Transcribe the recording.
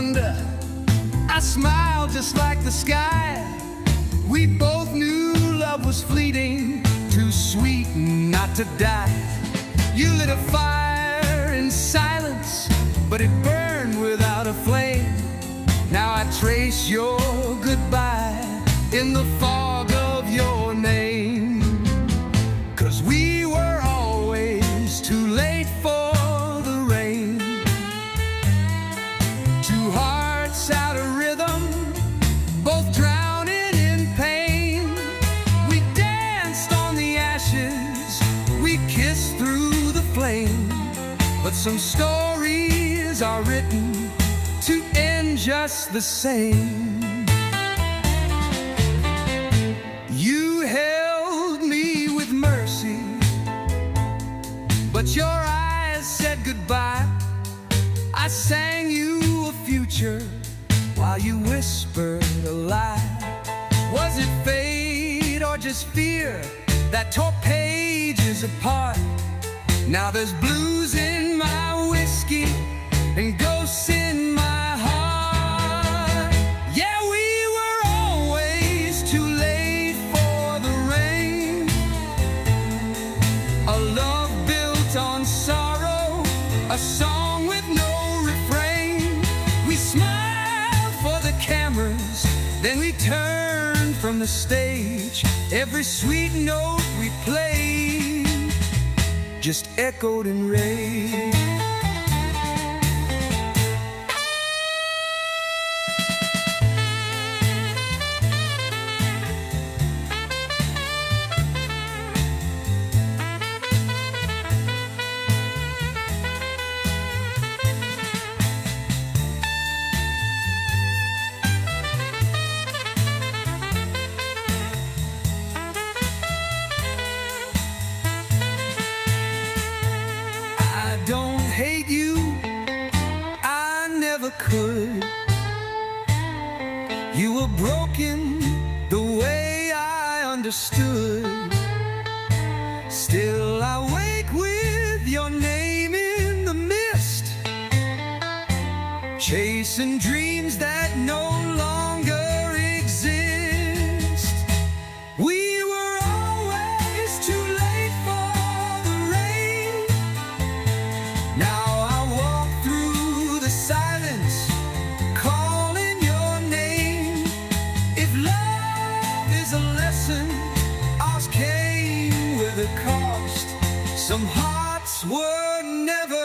wonder. I smiled just like the sky. We both knew love was fleeting, too sweet not to die. You lit a fire in silence, but it burned without a flame. Now I trace your goodbye in the fog of your name. 'Cause we were always too late for the rain. Two hearts out of rhythm, both drowning in pain. We danced on the ashes, we kissed through the flame. But some stories are written to end just the same. You held me with mercy, but your eyes said goodbye. I sang you a future while you whispered a lie. Was it fate or just fear that tore pages apart? Now there's blues in my whiskey and ghosts in my heart. Yeah, we were always too late for the rain. A love built on sorrow, a song with no refrain. We smiled for the cameras, then we turned from the stage. Every sweet note we played just echoed in rage. I don't hate you, I never could. You were broken the way I understood. Still I wake with your name in the mist, chasing dreams that no longer exist. We were always too late for the rain. Now I walk through the silence, calling your name. If love is a lesson, ours came with a cost. Some hearts were never